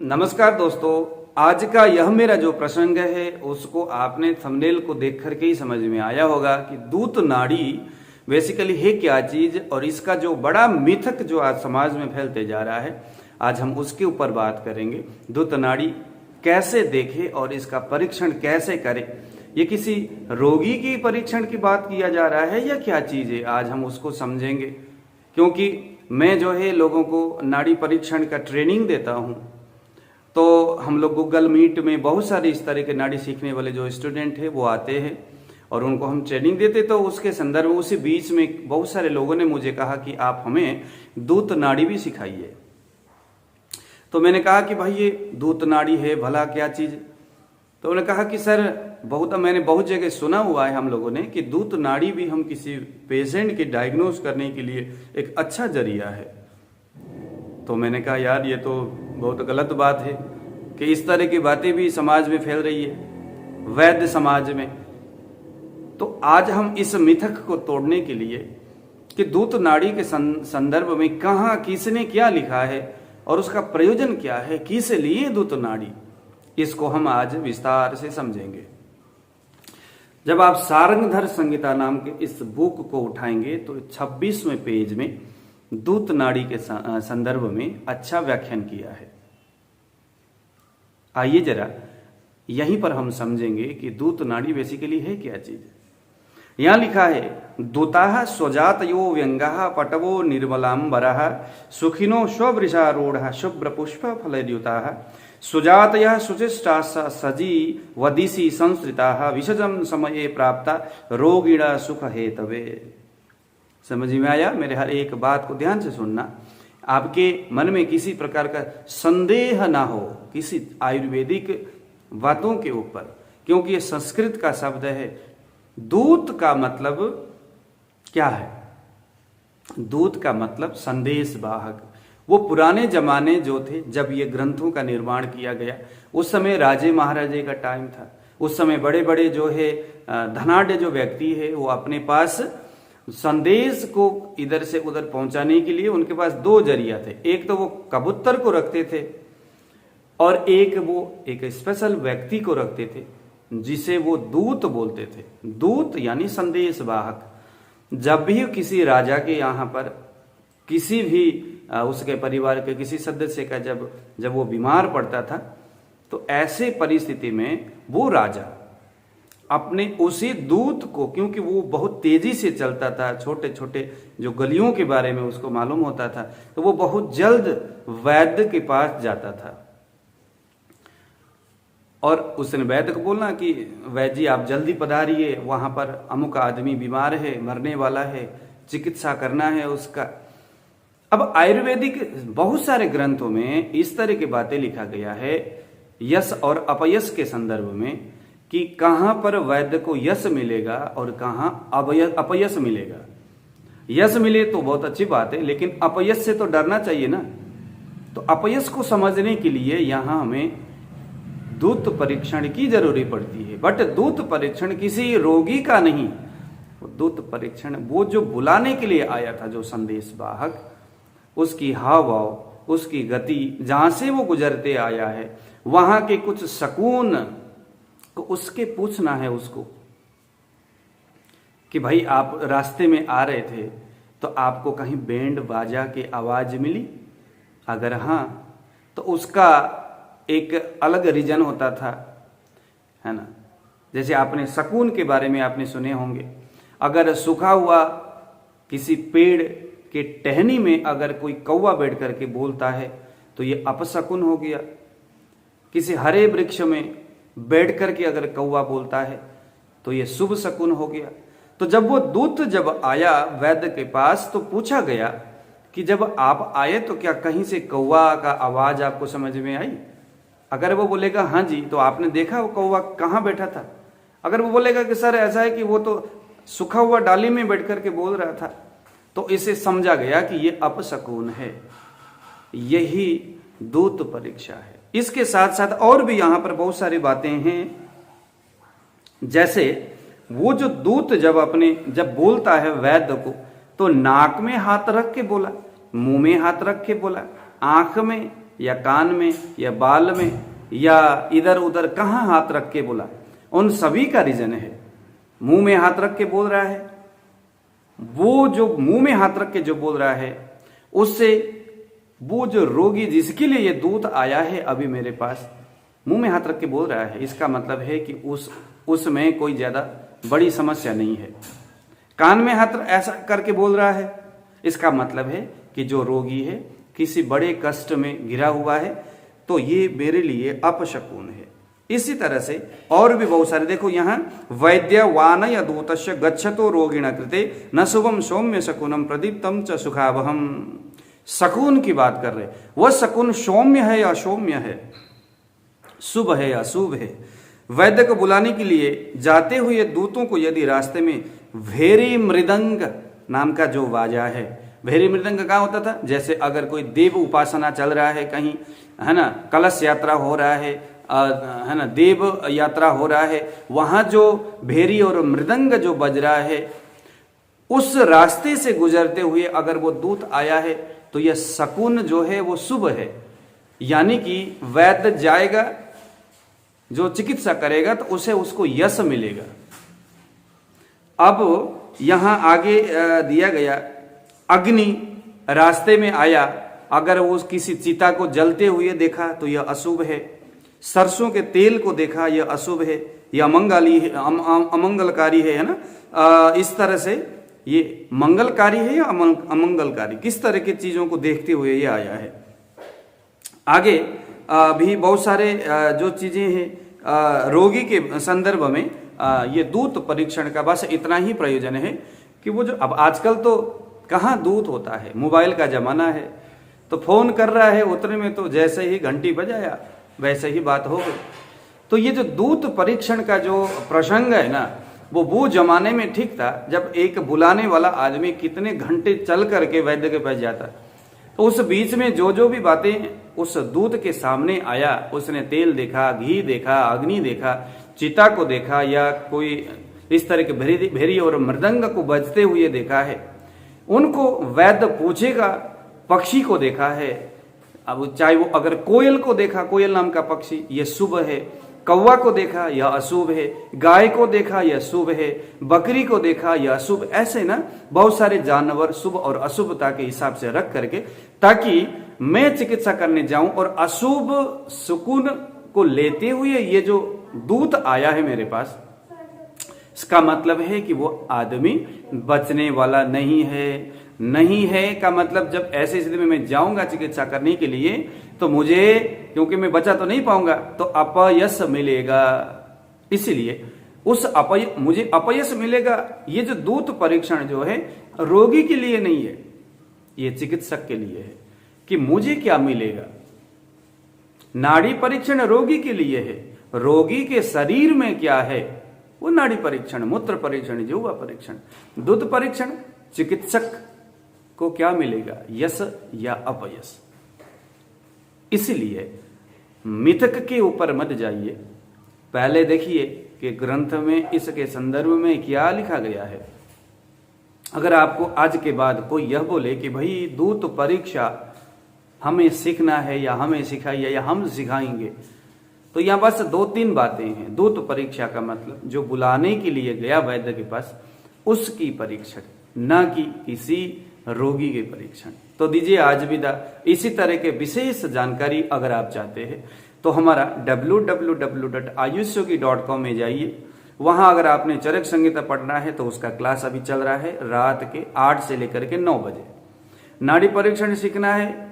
नमस्कार दोस्तों, आज का यह मेरा जो प्रसंग है उसको आपने थंबनेल को देख करके ही समझ में आया होगा कि दूत नाड़ी बेसिकली है क्या चीज और इसका जो बड़ा मिथक जो आज समाज में फैलते जा रहा है, आज हम उसके ऊपर बात करेंगे। दूत नाड़ी कैसे देखे और इसका परीक्षण कैसे करें। ये किसी रोगी की परीक्षण की बात किया जा रहा है या क्या चीज है, आज हम उसको समझेंगे। क्योंकि मैं जो है लोगों को नाड़ी परीक्षण का ट्रेनिंग देता हूं, तो हम लोग गूगल मीट में बहुत सारे इस तरह के नाड़ी सीखने वाले जो स्टूडेंट हैं वो आते हैं और उनको हम ट्रेनिंग देते। तो उसके संदर्भ में उसी बीच में बहुत सारे लोगों ने मुझे कहा कि आप हमें दूत नाड़ी भी सिखाइए। तो मैंने कहा कि भाई ये दूत नाड़ी है भला क्या चीज। तो उन्होंने कहा कि सर मैंने बहुत जगह सुना हुआ है हम लोगों ने कि दूत नाड़ी भी हम किसी पेशेंट के डायग्नोज करने के लिए एक अच्छा जरिया है। तो मैंने कहा यार ये तो बहुत गलत बात है कि इस तरह की बातें भी समाज में फैल रही है, वैद्य समाज में। तो आज हम इस मिथक को तोड़ने के लिए कि दूत नाड़ी के संदर्भ में कहाँ किसने क्या लिखा है और उसका प्रयोजन क्या है, किस लिए दूत नाड़ी, इसको हम आज विस्तार से समझेंगे। जब आप सारंगधर संहिता नाम के इस बुक को उठाएंगे तो 26वें पेज में दूत नाड़ी के संदर्भ में अच्छा व्याख्यान किया है। आइए जरा यहीं पर हम समझेंगे कि दूत नाड़ी बेसिकली है क्या चीज। यहां लिखा है, दूताः स्वजातयो व्यंगाः पटवो निर्मलांबरः सुखिनो स्ववृषारूढ़ः शुभ्र पुष्प फलद्युताः सुजातयः शुचिष्टाः सजी वदिशि संस्कृताः विसर्जन समये प्राप्ता रोगिणा सुख हेतवे। समझ में आया? मेरे हर एक बात को ध्यान से सुनना, आपके मन में किसी प्रकार का संदेह ना हो किसी आयुर्वेदिक बातों के ऊपर, क्योंकि ये संस्कृत का शब्द है। दूत का मतलब क्या है? दूत का मतलब संदेश वाहक। वो पुराने जमाने जो थे, जब ये ग्रंथों का निर्माण किया गया, उस समय राजे महाराजे का टाइम था। उस समय बड़े बड़े जो है धनाढ्य जो व्यक्ति है वो अपने पास संदेश को इधर से उधर पहुंचाने के लिए उनके पास दो जरिया थे। एक तो वो कबूतर को रखते थे और एक स्पेशल व्यक्ति को रखते थे जिसे वो दूत बोलते थे। दूत यानी संदेश वाहक। जब भी किसी राजा के यहाँ पर किसी भी उसके परिवार के किसी सदस्य का जब वो बीमार पड़ता था, तो ऐसे परिस्थिति में वो राजा अपने उसी दूत को, क्योंकि वो बहुत तेजी से चलता था, छोटे छोटे जो गलियों के बारे में उसको मालूम होता था, तो वो बहुत जल्द वैद्य के पास जाता था और उसने वैद्य को बोलना कि वैद्य जी आप जल्दी पधारिए, वहां पर अमुक आदमी बीमार है, मरने वाला है, चिकित्सा करना है उसका। अब आयुर्वेदिक बहुत सारे ग्रंथों में इस तरह की बातें लिखा गया है यश और अपयश के संदर्भ में कि कहां पर वैद्य को यश मिलेगा और कहां अपयश मिलेगा। यश मिले तो बहुत अच्छी बात है, लेकिन अपयश से तो डरना चाहिए ना। तो अपयश को समझने के लिए यहां हमें दूत परीक्षण की जरूरी पड़ती है। बट दूत परीक्षण किसी रोगी का नहीं, दूत परीक्षण वो जो बुलाने के लिए आया था, जो संदेश वाहक, उसकी हाव भाव, उसकी गति, जहां से वो गुजरते आया है वहां के कुछ सकून को उसके पूछना है उसको कि भाई आप रास्ते में आ रहे थे तो आपको कहीं बैंड बाजा की आवाज मिली? अगर हां तो उसका एक अलग रीजन होता था, है ना। जैसे आपने सकून के बारे में आपने सुने होंगे। अगर सूखा हुआ किसी पेड़ के टहनी में अगर कोई कौवा बैठ करके बोलता है तो ये अपशकुन हो गया। किसी हरे वृक्ष में बैठ करके अगर कौवा बोलता है तो ये शुभ शकुन हो गया। तो जब वो दूत जब आया वैद्य के पास तो पूछा गया कि जब आप आए तो क्या कहीं से कौवा का आवाज आपको समझ में आई? अगर वो बोलेगा हाँ जी, तो आपने देखा वो कौवा कहाँ बैठा था? अगर वो बोलेगा कि सर ऐसा है कि वो तो सूखा हुआ डाली में बैठ करके बोल रहा था, तो इसे समझा गया कि ये अपशकुन है। यही दूत परीक्षा है। इसके साथ साथ और भी यहां पर बहुत सारी बातें हैं। जैसे वो जो दूत जब बोलता है वैद्य को, तो नाक में हाथ रख के बोला, मुंह में हाथ रख के बोला, आंख में, या कान में या बाल में या इधर उधर कहाँ हाथ रख के बोला, उन सभी का रीजन है मुंह में हाथ रख के बोल रहा है। वो जो मुंह में हाथ रख के जो बोल रहा है उससे वो जो रोगी जिसके लिए ये दूत आया है अभी मेरे पास, मुंह में हाथ रख के बोल रहा है, इसका मतलब है कि उसमें कोई ज्यादा बड़ी समस्या नहीं है। कान में हाथ ऐसा करके बोल रहा है, इसका मतलब है कि जो रोगी है किसी बड़े कष्ट में घिरा हुआ है, तो ये मेरे लिए अपशकुन है। इसी तरह से और भी बहुत सारे, देखो यहाँ वैद्य वान या दूतस्य गच्छतो रोगिण कृते न शुभम सौम्य शकुनम प्रदीप्तम च सुखावहम। शकुन की बात कर रहे, वह शकुन सौम्य है या असौम्य है, शुभ है या अशुभ है। वैद्य को बुलाने के लिए जाते हुए दूतों को यदि रास्ते में भेरी मृदंग नाम का जो बाजा है, भेरी मृदंग कहाँ होता था, जैसे अगर कोई देव उपासना चल रहा है कहीं, है ना, कलश यात्रा हो रहा है ना, देव यात्रा हो रहा है, वहां जो भेरी और मृदंग जो बज रहा है, उस रास्ते से गुजरते हुए अगर वो दूत आया है तो यह शकुन जो है वो शुभ है। यानी कि वैद्य जाएगा, जो चिकित्सा करेगा तो उसे उसको यश मिलेगा। अब यहां आगे दिया गया, अग्नि रास्ते में आया, अगर वो किसी चिता को जलते हुए देखा तो यह अशुभ है। सरसों के तेल को देखा यह अशुभ है, यह अमंगलकारी है ना। इस तरह से ये मंगलकारी है या अमंगलकारी, किस तरह की चीजों को देखते हुए ये आया है। आगे भी बहुत सारे जो चीजें हैं रोगी के संदर्भ में, ये दूत परीक्षण का बस इतना ही प्रयोजन है कि वो जो अब आजकल तो कहाँ दूत होता है, मोबाइल का जमाना है, तो फोन कर रहा है, उतने में तो जैसे ही घंटी बजाया वैसे ही बात हो गई। तो ये जो दूत परीक्षण का जो प्रसंग है ना, वो जमाने में ठीक था जब एक बुलाने वाला आदमी कितने घंटे चल करके वैद्य के पास जाता, तो उस बीच में जो भी बातें उस दूत के सामने आया, उसने तेल देखा, घी देखा, अग्नि देखा, चिता को देखा, या कोई इस तरह के भेरी और मृदंग को बजते हुए देखा है, उनको वैद्य पूछेगा। पक्षी को देखा है, अब चाहे वो अगर कोयल को देखा, कोयल नाम का पक्षी, यह शुभ है। कौवा को देखा यह अशुभ है, गाय को देखा यह शुभ है, बकरी को देखा यह अशुभ। ऐसे ना बहुत सारे जानवर शुभ और अशुभता के हिसाब से रख करके, ताकि मैं चिकित्सा करने जाऊं और अशुभ सुकून को लेते हुए ये जो दूत आया है मेरे पास, इसका मतलब है कि वो आदमी बचने वाला नहीं है। नहीं है का मतलब जब ऐसी स्थिति में मैं जाऊंगा चिकित्सा करने के लिए, तो मुझे, क्योंकि मैं बचा तो नहीं पाऊंगा, तो अपयश मिलेगा। इसलिए मुझे अपयश मिलेगा। ये जो दूत परीक्षण जो है रोगी के लिए नहीं है, ये चिकित्सक के लिए है कि मुझे क्या मिलेगा। नाड़ी परीक्षण रोगी के लिए है, रोगी के शरीर में क्या है वो नाड़ी परीक्षण, मूत्र परीक्षण, जिह्वा परीक्षण। दूत परीक्षण चिकित्सक को क्या मिलेगा, यश या अपयश। इसलिए मिथक के ऊपर मत जाइए, पहले देखिए कि ग्रंथ में इसके संदर्भ में क्या लिखा गया है। अगर आपको आज के बाद कोई यह बोले कि भाई दूत परीक्षा हमें सीखना है या हमें सिखाइए या हम सिखाएंगे, तो यहां बस 2-3 बातें हैं। दूत परीक्षा का मतलब जो बुलाने के लिए गया वैद्य के पास, उसकी परीक्षण, न कि किसी रोगी के परीक्षण। तो दीजिए आज विदा। इसी तरह के विशेष जानकारी अगर आप चाहते हैं तो हमारा www.ayushyogi.com में जाइए। वहां अगर आपने चरक संहिता पढ़ना है तो उसका क्लास अभी चल रहा है रात के 8 से लेकर के 9 बजे। नाड़ी परीक्षण सीखना है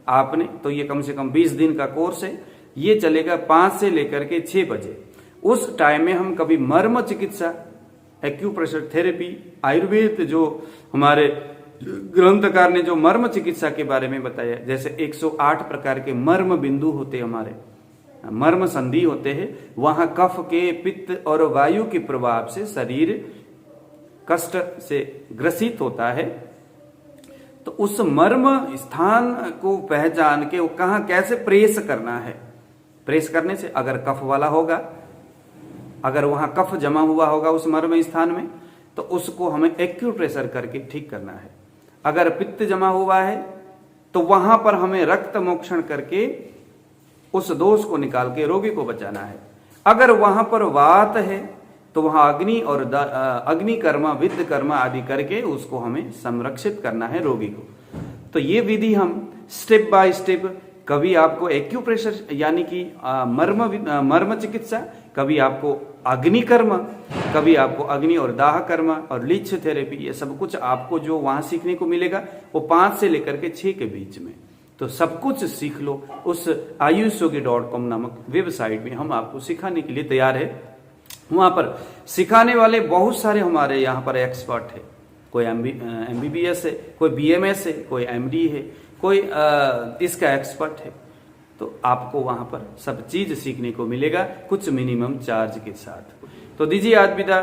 आपने तो ये कम से कम 20 दिन का कोर्स है, ये चलेगा 5 से लेकर के 6 बजे। उस टाइम में हम कभी मर्म चिकित्सा, एक्यूप्रेशर थेरेपी, आयुर्वेद जो हमारे ग्रंथकार ने जो मर्म चिकित्सा के बारे में बताया, जैसे 108 प्रकार के मर्म बिंदु होते, हमारे मर्म संधि होते हैं, वहां कफ के, पित्त और वायु के प्रभाव से शरीर कष्ट से ग्रसित होता है। तो उस मर्म स्थान को पहचान के वो कहां कैसे प्रेस करना है, प्रेस करने से अगर कफ वाला होगा, अगर वहां कफ जमा हुआ होगा उस मर्म स्थान में, तो उसको हमें एक्यूप्रेशर करके ठीक करना है। अगर पित्त जमा हुआ है तो तो वहां पर हमें रक्त मोक्षण करके उस दोष को निकाल के रोगी को बचाना है। अगर वहां पर वात है तो वहां अग्नि और अग्नि कर्म, विद्ध कर्म आदि करके उसको हमें संरक्षित करना है रोगी को। तो ये विधि हम स्टेप बाय स्टेप, कभी आपको एक्यूप्रेशर यानी कि मर्म चिकित्सा, कभी आपको अग्नि कर्म, कभी आपको अग्नि और दाह कर्म और लीच थेरेपी, ये सब कुछ आपको जो वहां सीखने को मिलेगा वो 5 से लेकर के 6 के बीच में। तो सब कुछ सीख लो। उस ayushyogi.com नामक वेबसाइट में हम आपको सिखाने के लिए तैयार है। वहां पर सिखाने वाले बहुत सारे हमारे यहाँ पर एक्सपर्ट है। कोई MBBS है, कोई BMS है, कोई MD है, कोई इसका एक्सपर्ट है। तो आपको वहां पर सब चीज सीखने को मिलेगा कुछ मिनिमम चार्ज के साथ। तो दीजिए आज विदा।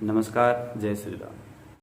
नमस्कार, जय श्री राम।